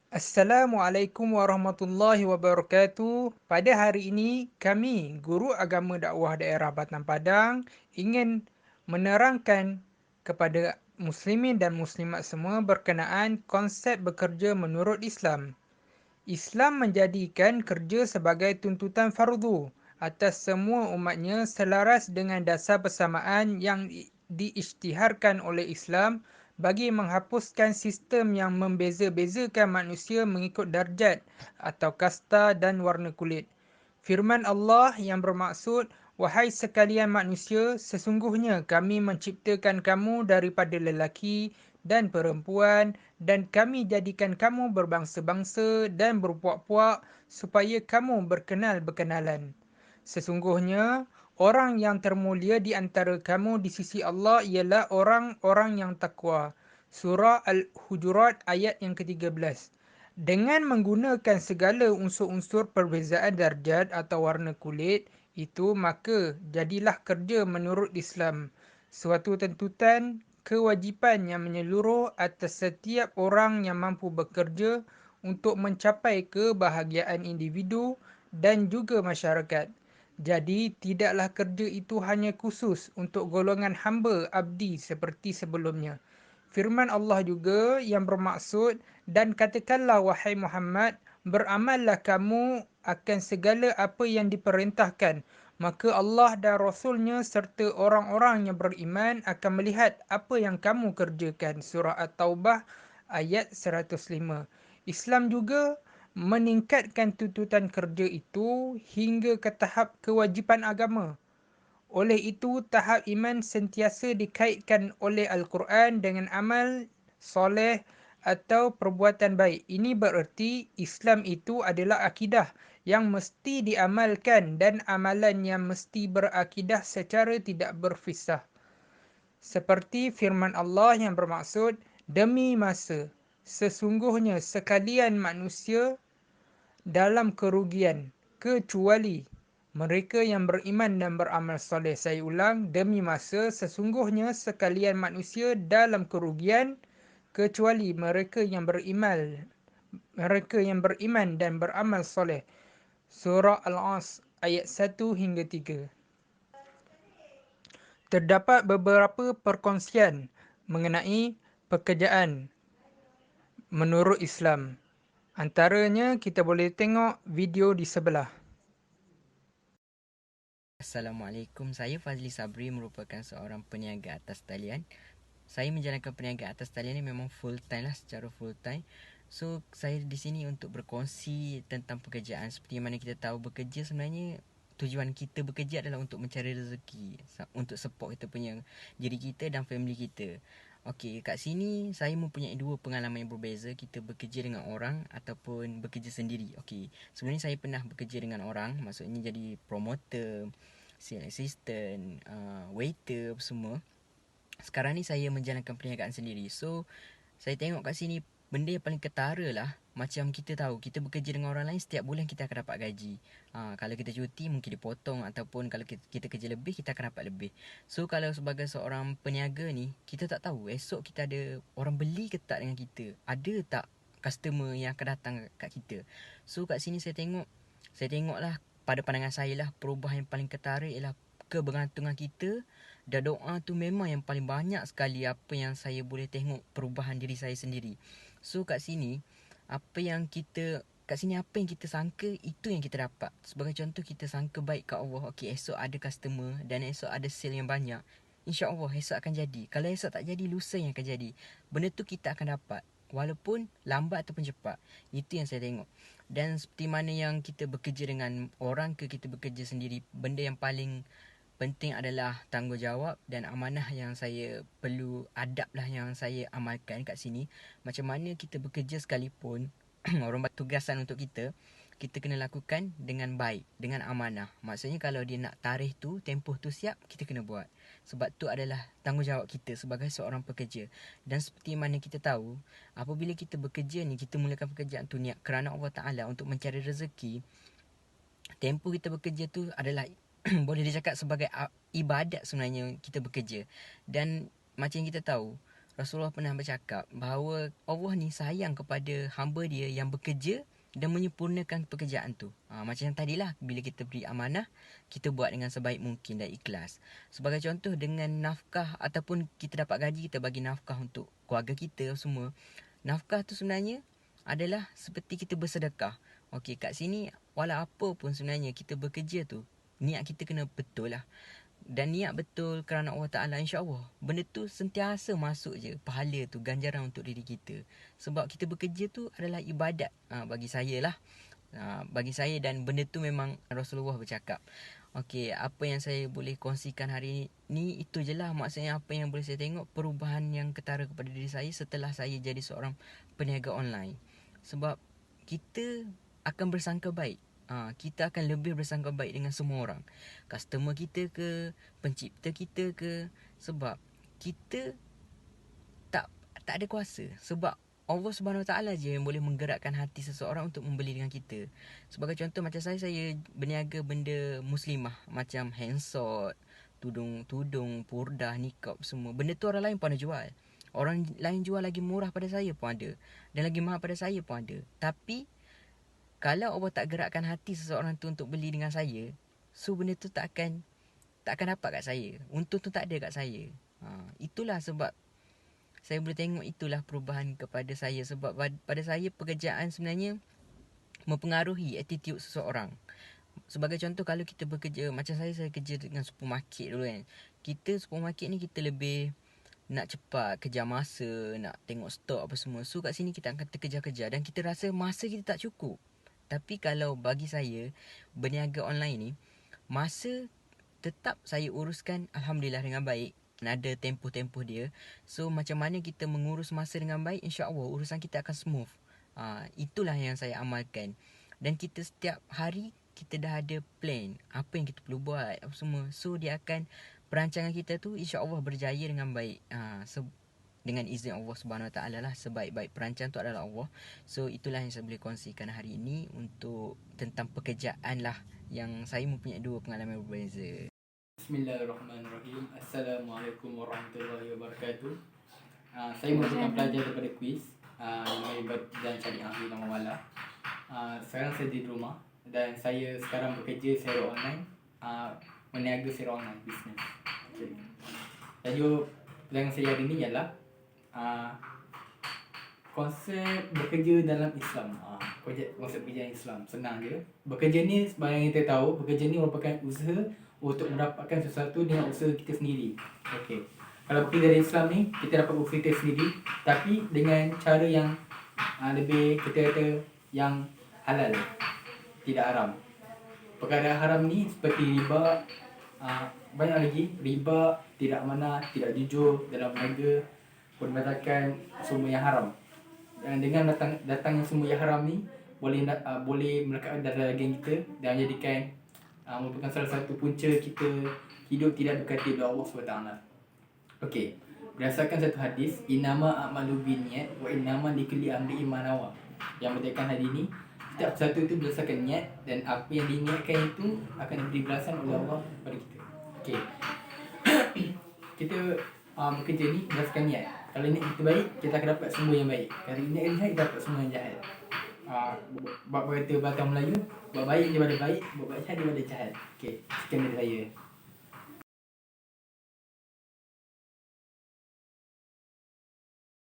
Assalamualaikum warahmatullahi wabarakatuh. Pada hari ini, kami, Guru Agama Dakwah Daerah Batang Padang, ingin menerangkan kepada muslimin dan muslimat semua berkenaan konsep bekerja menurut Islam. Islam menjadikan kerja sebagai tuntutan fardu atas semua umatnya selaras dengan dasar persamaan yang diisytiharkan oleh Islam bagi menghapuskan sistem yang membeza-bezakan manusia mengikut darjat atau kasta dan warna kulit. Firman Allah yang bermaksud, "Wahai sekalian manusia, sesungguhnya kami menciptakan kamu daripada lelaki dan perempuan dan kami jadikan kamu berbangsa-bangsa dan berpuak-puak supaya kamu berkenal-berkenalan. Sesungguhnya, orang yang termulia di antara kamu di sisi Allah ialah orang-orang yang takwa." Surah Al-Hujurat ayat yang ke-13. Dengan menggunakan segala unsur-unsur perbezaan darjat atau warna kulit itu, maka jadilah kerja menurut Islam suatu tuntutan kewajipan yang menyeluruh atas setiap orang yang mampu bekerja untuk mencapai kebahagiaan individu dan juga masyarakat. Jadi, tidaklah kerja itu hanya khusus untuk golongan hamba abdi seperti sebelumnya. Firman Allah juga yang bermaksud, "Dan katakanlah wahai Muhammad, beramallah kamu akan segala apa yang diperintahkan. Maka Allah dan Rasulnya serta orang-orang yang beriman akan melihat apa yang kamu kerjakan." Surah At-Taubah ayat 105. Islam juga meningkatkan tuntutan kerja itu hingga ke tahap kewajipan agama. Oleh itu, tahap iman sentiasa dikaitkan oleh Al-Quran dengan amal soleh atau perbuatan baik. Ini bererti Islam itu adalah akidah yang mesti diamalkan dan amalan yang mesti berakidah secara tidak berfisah. Seperti firman Allah yang bermaksud, "Demi masa, sesungguhnya sekalian manusia dalam kerugian, kecuali mereka yang beriman dan beramal soleh." Saya ulang, demi masa, sesungguhnya sekalian manusia dalam kerugian, kecuali mereka yang beriman dan beramal soleh. Surah Al-As ayat 1 hingga 3. Terdapat beberapa perkongsian mengenai pekerjaan menurut Islam. Antaranya, kita boleh tengok video di sebelah. Assalamualaikum, saya Fazli Sabri merupakan seorang peniaga atas talian. Saya menjalankan perniagaan atas talian ni memang full time lah, secara full time. So, saya di sini untuk berkongsi tentang pekerjaan. Seperti mana kita tahu, bekerja sebenarnya tujuan kita bekerja adalah untuk mencari rezeki, untuk support kita punya diri kita dan family kita. Okey, kat sini saya mempunyai dua pengalaman yang berbeza, kita bekerja dengan orang ataupun bekerja sendiri. Okey, sebenarnya saya pernah bekerja dengan orang, maksudnya jadi promoter, sales assistant, waiter semua. Sekarang ni saya menjalankan perniagaan sendiri. So, saya tengok kat sini benda yang paling ketara lah, macam kita tahu kita bekerja dengan orang lain, setiap bulan kita akan dapat gaji. Kalau kita cuti mungkin dipotong, ataupun kalau kita kerja lebih kita akan dapat lebih. So kalau sebagai seorang peniaga ni, kita tak tahu esok kita ada orang beli ke tak dengan kita, ada tak customer yang akan datang kat kita. So kat sini saya tengoklah, pada pandangan saya lah, perubahan yang paling ketara ialah kebergantungan kita. Dan doa tu memang yang paling banyak sekali apa yang saya boleh tengok perubahan diri saya sendiri. So kat sini, kat sini apa yang kita sangka, itu yang kita dapat. Sebagai contoh, kita sangka baik kat Allah, okey esok ada customer dan esok ada sale yang banyak, InsyaAllah esok akan jadi. Kalau esok tak jadi, lusa yang akan jadi. Benda tu kita akan dapat, walaupun lambat ataupun cepat. Itu yang saya tengok. Dan seperti mana yang kita bekerja dengan orang ke kita bekerja sendiri, benda yang paling penting adalah tanggungjawab dan amanah yang saya perlu adab lah, yang saya amalkan kat sini. Macam mana kita bekerja sekalipun, orang bagi tugasan untuk kita, kita kena lakukan dengan baik, dengan amanah. Maksudnya kalau dia nak tarikh tu, tempoh tu siap, kita kena buat. Sebab tu adalah tanggungjawab kita sebagai seorang pekerja. Dan seperti mana kita tahu, apabila kita bekerja ni, kita mulakan pekerjaan tu niat kerana Allah Ta'ala untuk mencari rezeki. Tempoh kita bekerja tu adalah boleh dicakap sebagai ibadat sebenarnya kita bekerja. Dan macam kita tahu, Rasulullah pernah bercakap bahawa Allah ni sayang kepada hamba dia yang bekerja dan menyempurnakan pekerjaan tu. Macam yang tadilah, bila kita beri amanah, kita buat dengan sebaik mungkin dan ikhlas. Sebagai contoh, dengan nafkah ataupun kita dapat gaji, kita bagi nafkah untuk keluarga kita semua. Nafkah tu sebenarnya adalah seperti kita bersedekah. Okey, kat sini walau apa pun sebenarnya kita bekerja tu, niat kita kena betul lah. Dan niat betul kerana Allah Ta'ala, insyaAllah benda tu sentiasa masuk je pahala tu, ganjaran untuk diri kita. Sebab kita bekerja tu adalah ibadat, bagi saya lah. Bagi saya, dan benda tu memang Rasulullah bercakap. Okey, apa yang saya boleh kongsikan hari ni itu je lah. Maksudnya apa yang boleh saya tengok perubahan yang ketara kepada diri saya setelah saya jadi seorang peniaga online. Sebab kita akan bersangka baik. Kita akan lebih bersangka baik dengan semua orang. Customer kita ke, pencipta kita ke. Sebab kita tak ada kuasa. Sebab Allah Subhanahu Wa Taala je yang boleh menggerakkan hati seseorang untuk membeli dengan kita. Sebagai contoh, macam saya berniaga benda muslimah macam handsot, tudung, purdah, nikab semua. Benda tu orang lain pun ada jual. Orang lain jual lagi murah pada saya pun ada, dan lagi mahal pada saya pun ada. Tapi kalau Allah tak gerakkan hati seseorang tu untuk beli dengan saya, so benda tu tak akan dapat kat saya. Untung tu tak ada kat saya. Itulah sebab saya boleh tengok itulah perubahan kepada saya. Sebab pada saya pekerjaan sebenarnya mempengaruhi attitude seseorang. Sebagai contoh, kalau kita bekerja, macam saya kerja dengan supermarket dulu kan. Kita supermarket ni kita lebih nak cepat, kejar masa, nak tengok stok apa semua. So kat sini kita akan terkejar-kejar dan kita rasa masa kita tak cukup. Tapi kalau bagi saya, berniaga online ni, masa tetap saya uruskan Alhamdulillah dengan baik. Ada tempoh-tempoh dia. So macam mana kita mengurus masa dengan baik, insya-Allah urusan kita akan smooth. Itulah yang saya amalkan. Dan kita setiap hari kita dah ada plan apa yang kita perlu buat apa semua. So dia akan, perancangan kita tu insya-Allah berjaya dengan baik. Dengan izin Allah Subhanahu Wa Taala lah. Sebaik-baik perancang tu adalah Allah. So itulah yang saya boleh kongsikan hari ini untuk tentang pekerjaan lah, yang saya mempunyai dua pengalaman berbeza. Bismillahirrahmanirrahim. Assalamualaikum warahmatullahi wabarakatuh. Saya merupakan pelajar daripada kuis dan syariah di Nama Wala. Sekarang saya di rumah dan saya sekarang bekerja secara online, meniaga secara online bisnes. Okay. Tajuk yang saya hari ini ialah konsep bekerja dalam Islam. Konsep bekerja Islam senang je. Bekerja ni, sebenarnya kita tahu, bekerja ni merupakan usaha untuk mendapatkan sesuatu dengan usaha kita sendiri. Okey. Kalau bekerja dari Islam ni, kita dapat usaha kita sendiri, tapi dengan cara yang lebih, kita kata, yang halal, tidak haram. Perkara haram ni seperti riba, banyak lagi, riba, tidak amanah, tidak jujur dalam berniaga, membatalkan semua yang haram. Dan dengan datangnya semua yang haram ni boleh melekat dalam daging kita dan menjadikan merupakan salah satu punca kita hidup tidak berkati oleh Allah SWT. Okey, berdasarkan satu hadis, innama a'malu binniyat wa innama likulli amri'in ma nawa, yang menjadikan hadis ni setiap satu itu berdasarkan niat, dan apa yang diniatkan itu akan diberi balasan oleh Allah kepada kita. Okey. Kita bekerja ni berdasarkan niat. Kalau niat kita baik, kita akan dapat semua yang baik. Kalau niat kita jahat, kita dapat semua yang jahat. Bab kata Batam Melayu, buat baik daripada baik, buat jahat daripada jahat. Okey, sekian dari saya.